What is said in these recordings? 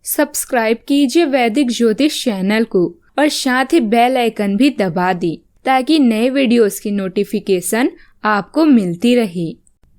Subscribe कीजिए वैदिक ज्योतिष चैनल को और साथ ही बेल आइकन भी दबा दी ताकि नए वीडियोस की नोटिफिकेशन आपको मिलती रहे।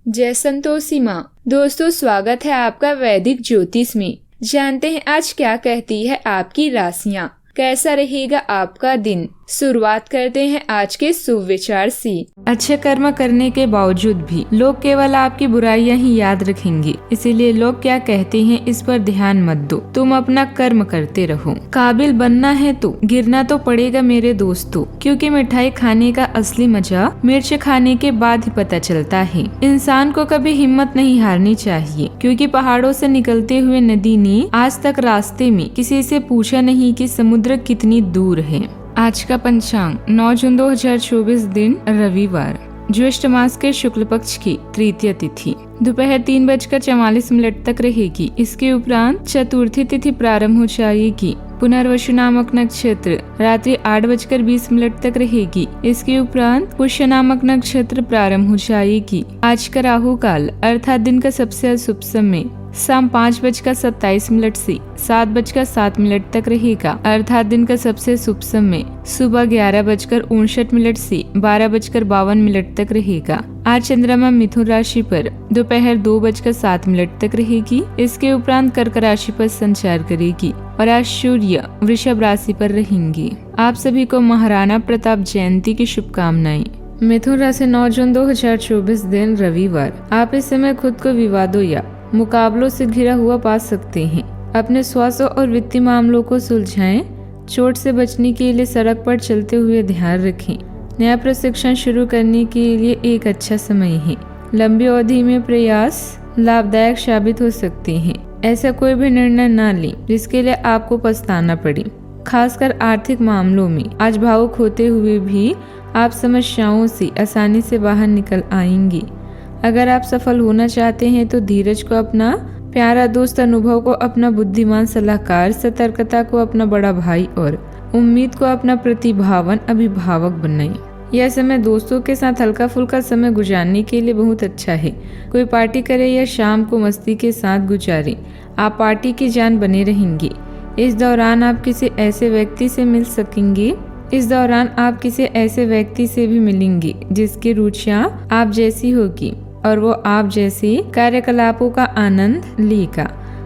जय संतोषी माँ। दोस्तों, स्वागत है आपका वैदिक ज्योतिष में। जानते हैं आज क्या कहती है आपकी राशियाँ, कैसा रहेगा आपका दिन। शुरुआत करते हैं आज के शुभ विचार से। अच्छे कर्म करने के बावजूद भी लोग केवल आपकी बुराइयां ही याद रखेंगे, इसीलिए लोग क्या कहते हैं इस पर ध्यान मत दो, तुम अपना कर्म करते रहो। काबिल बनना है तो गिरना तो पड़ेगा मेरे दोस्तों, क्योंकि मिठाई खाने का असली मजा मिर्च खाने के बाद ही पता चलता है। इंसान को कभी हिम्मत नहीं हारनी चाहिए, क्योंकि पहाड़ों से निकलते हुए नदी ने आज तक रास्ते में किसी से पूछा नहीं कि समुद्र कितनी दूर है। आज का पंचांग 9 जून 2024 दिन रविवार, ज्येष्ठ मास के शुक्ल पक्ष की तृतीय तिथि दोपहर 3:44 तक रहेगी। इसके उपरांत चतुर्थी तिथि प्रारंभ हो जाएगी। पुनर्वसु नामक नक्षत्र रात्रि 8:20 तक रहेगी। इसके उपरांत पुष्य नामक नक्षत्र प्रारंभ हो जाएगी। आज का राहु काल अर्थात दिन का सबसे अशुभ समय शाम 5:27 से 7:07 तक रहेगा, अर्थात दिन का सबसे शुभ समय सुबह 11:59 से 12:52 तक रहेगा। आज चंद्रमा मिथुन राशि पर दोपहर 2:07 तक रहेगी। इसके उपरांत कर्क राशि पर संचार करेगी और आज सूर्य वृषभ राशि पर रहेंगे। आप सभी को महाराणा प्रताप जयंती की शुभकामनाएं। मिथुन राशि 9 जून 2024 दिन रविवार। आप इस समय खुद को विवादों या मुकाबलों से घिरा हुआ पा सकते हैं। अपने स्वास्थ्य और वित्तीय मामलों को सुलझाएं। चोट से बचने के लिए सड़क पर चलते हुए ध्यान रखें। नया प्रशिक्षण शुरू करने के लिए एक अच्छा समय है। लंबी अवधि में प्रयास लाभदायक साबित हो सकते हैं। ऐसा कोई भी निर्णय न लें जिसके लिए आपको पछताना पड़े। खासकर आर्थिक मामलों में आज भावुक होते हुए भी आप समस्याओं से आसानी से बाहर निकल आएंगे। अगर आप सफल होना चाहते हैं तो धीरज को अपना प्यारा दोस्त, अनुभव को अपना बुद्धिमान सलाहकार, सतर्कता को अपना बड़ा भाई और उम्मीद को अपना प्रतिभावान अभिभावक बनाएं। यह समय दोस्तों के साथ हल्का फुल्का समय गुजारने के लिए बहुत अच्छा है। कोई पार्टी करे या शाम को मस्ती के साथ गुजारें, आप पार्टी की जान बने रहेंगे। इस दौरान आप किसी ऐसे व्यक्ति से भी मिलेंगे जिसकी रुचियां आप जैसी होगी और वो आप जैसे कार्यकलापों का आनंद लेगा।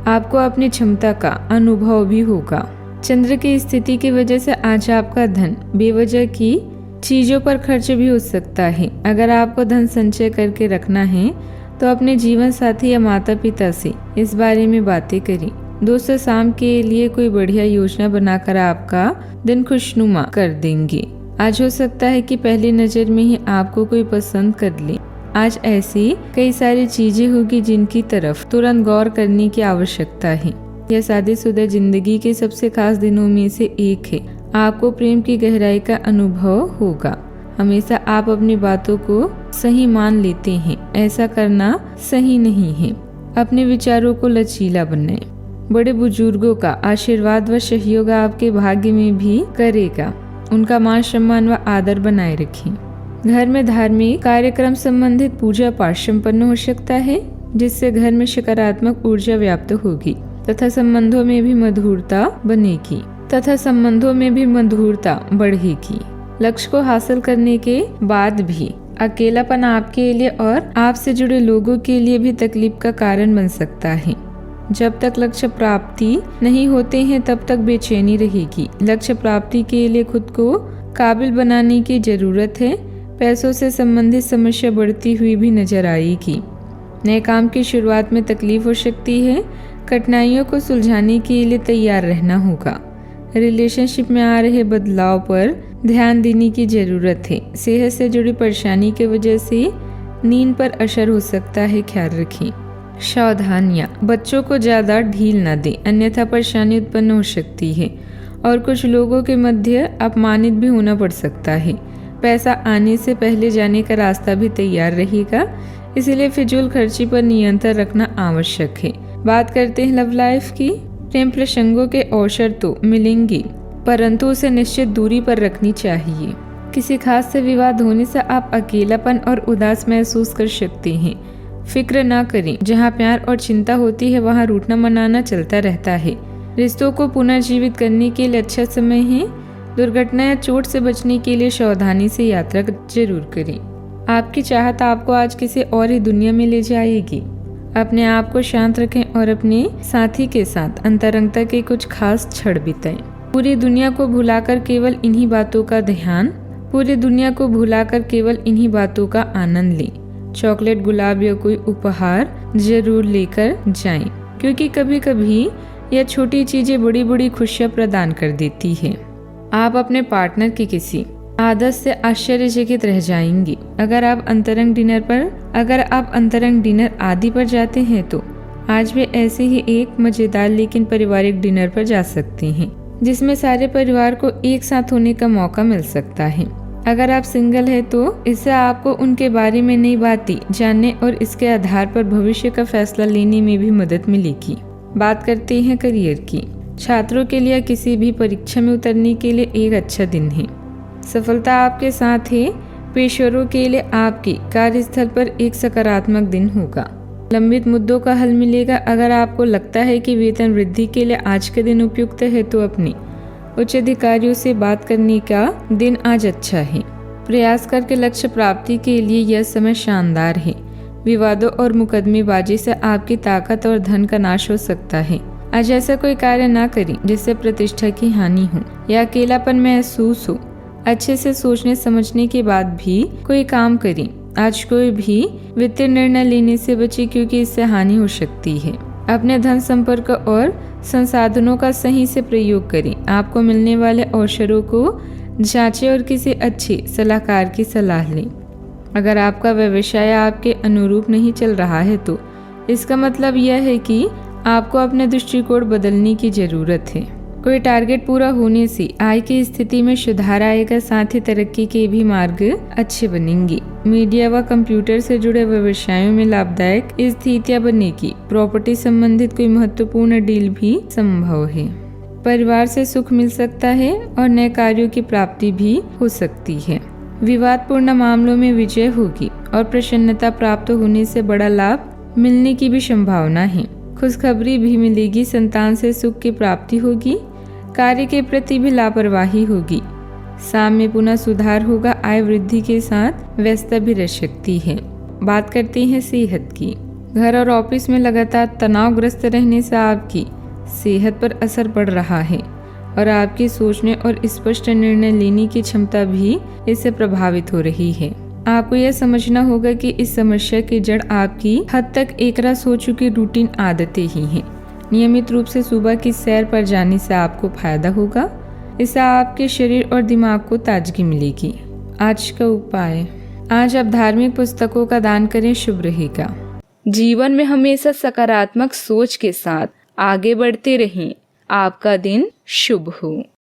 आपको अपनी क्षमता का अनुभव भी होगा। चंद्र की स्थिति की वजह से आज आपका धन बेवजह की चीजों पर खर्च भी हो सकता है। अगर आपको धन संचय करके रखना है तो अपने जीवन साथी या माता पिता से इस बारे में बातें करें। दोस्तों, शाम के लिए कोई बढ़िया योजना बनाकर आपका दिन खुशनुमा कर देंगे। आज हो सकता है कि पहली नजर में ही आपको कोई पसंद कर ले। आज ऐसी कई सारी चीजें होगी जिनकी तरफ तुरंत गौर करने की आवश्यकता है। यह शादीशुदा जिंदगी के सबसे खास दिनों में से एक है। आपको प्रेम की गहराई का अनुभव होगा। हमेशा आप अपनी बातों को सही मान लेते हैं, ऐसा करना सही नहीं है। अपने विचारों को लचीला बनाएं। बड़े बुजुर्गों का आशीर्वाद व सहयोग आपके भाग्य में भी करेगा। उनका मान सम्मान व आदर बनाए रखें। घर में धार्मिक कार्यक्रम संबंधित पूजा पाठ संपन्न हो सकता है, जिससे घर में सकारात्मक ऊर्जा व्याप्त होगी तथा संबंधों में भी मधुरता बढ़ेगी। लक्ष्य को हासिल करने के बाद भी अकेलापन आपके लिए और आपसे जुड़े लोगों के लिए भी तकलीफ का कारण बन सकता है। जब तक लक्ष्य प्राप्ति नहीं होते हैं तब तक बेचैनी रहेगी। लक्ष्य प्राप्ति के लिए खुद को काबिल बनाने की जरूरत है। पैसों से संबंधित समस्या बढ़ती हुई भी नजर आएगी। नए काम की शुरुआत में तकलीफ हो सकती है। कठिनाइयों को सुलझाने के लिए तैयार रहना होगा। रिलेशनशिप में आ रहे बदलाव पर ध्यान देने की जरूरत है। सेहत से जुड़ी परेशानी की वजह से नींद पर असर हो सकता है, ख्याल रखें। सावधानियां, बच्चों को ज्यादा ढील न दें, अन्यथा परेशानी उत्पन्न हो सकती है और कुछ लोगों के मध्य अपमानित भी होना पड़ सकता है। पैसा आने से पहले जाने का रास्ता भी तैयार रहेगा, इसलिए फिजूल खर्ची पर नियंत्रण रखना आवश्यक है। बात करते हैं लव लाइफ की। प्रेम प्रसंगों के अवसर तो मिलेंगे, परंतु उसे निश्चित दूरी पर रखनी चाहिए। किसी खास से विवाद होने से आप अकेलापन और उदास महसूस कर सकते हैं। फिक्र ना करें, जहाँ प्यार और चिंता होती है वहाँ रूठना मनाना चलता रहता है। रिश्तों को पुनर्जीवित करने के लिए अच्छा समय है। दुर्घटना या चोट से बचने के लिए सावधानी से यात्रा जरूर करें। आपकी चाहत आपको आज किसी और ही दुनिया में ले जाएगी। अपने आप को शांत रखें और अपने साथी के साथ अंतरंगता के कुछ खास क्षण बिताएं। पूरी दुनिया को भुलाकर केवल इन्हीं बातों का आनंद लें। चॉकलेट, गुलाब या कोई उपहार जरूर लेकर जाएं, क्योंकि कभी कभी यह छोटी चीजें बड़ी बड़ी खुशियां प्रदान कर देती है। आप अपने पार्टनर की किसी आदत से आश्चर्यचकित रह जाएंगी। अगर आप अंतरंग डिनर आदि पर जाते हैं तो आज भी ऐसे ही एक मजेदार लेकिन पारिवारिक डिनर पर जा सकते हैं, जिसमें सारे परिवार को एक साथ होने का मौका मिल सकता है। अगर आप सिंगल है तो इससे आपको उनके बारे में नई बातें जानने और इसके आधार पर भविष्य का फैसला लेने में भी मदद मिलेगी। बात करते हैं करियर की। छात्रों के लिए किसी भी परीक्षा में उतरने के लिए एक अच्छा दिन है। सफलता आपके साथ है। पेशेवरों के लिए आपकी कार्यस्थल पर एक सकारात्मक दिन होगा। लंबित मुद्दों का हल मिलेगा। अगर आपको लगता है कि वेतन वृद्धि के लिए आज का दिन उपयुक्त है तो अपने उच्च अधिकारियों से बात करने का दिन आज अच्छा है। प्रयास करके लक्ष्य प्राप्ति के लिए यह समय शानदार है। विवादों और मुकदमेबाजी से आपकी ताकत और धन का नाश हो सकता है। आज ऐसा कोई कार्य ना करें जिससे प्रतिष्ठा की हानि हो या अकेलापन महसूस हो। अच्छे से सोचने समझने के बाद भी कोई काम करें। आज कोई भी वित्तीय निर्णय लेने से बचे, क्योंकि इससे हानि हो सकती है। अपने धन संपर्क और संसाधनों का सही से प्रयोग करें। आपको मिलने वाले अवसरों को जांचें और किसी अच्छे सलाहकार की सलाह लें। अगर आपका व्यवसाय आपके अनुरूप नहीं चल रहा है तो इसका मतलब यह है कि आपको अपने दृष्टिकोण बदलने की जरूरत है। कोई टारगेट पूरा होने से आय की स्थिति में सुधार आएगा, साथ ही तरक्की के भी मार्ग अच्छे बनेंगे। मीडिया व कंप्यूटर से जुड़े व्यवसायों में लाभदायक स्थितियां बनेगी। प्रॉपर्टी संबंधित कोई महत्वपूर्ण डील भी संभव है। परिवार से सुख मिल सकता है और नए कार्यों की प्राप्ति भी हो सकती है। विवादपूर्ण मामलों में विजय होगी और प्रसन्नता प्राप्त होने से बड़ा लाभ मिलने की भी संभावना है। खुशखबरी भी मिलेगी। संतान से सुख की प्राप्ति होगी। कार्य के प्रति भी लापरवाही होगी। शाम में पुनः सुधार होगा। आय वृद्धि के साथ व्यस्तता भी रह सकती है। बात करते हैं सेहत की। घर और ऑफिस में लगातार तनावग्रस्त रहने से आपकी सेहत पर असर पड़ रहा है और आपकी सोचने और स्पष्ट निर्णय लेने की क्षमता भी इससे प्रभावित हो रही है। आपको यह समझना होगा कि इस समस्या की जड़ आपकी हद तक एकरस हो चुकी रूटीन आदतें ही हैं। नियमित रूप से सुबह की सैर पर जाने से आपको फायदा होगा। इससे आपके शरीर और दिमाग को ताजगी मिलेगी। आज का उपाय, आज आप धार्मिक पुस्तकों का दान करें, शुभ रहेगा। जीवन में हमेशा सकारात्मक सोच के साथ आगे बढ़ते रहें। आपका दिन शुभ हो।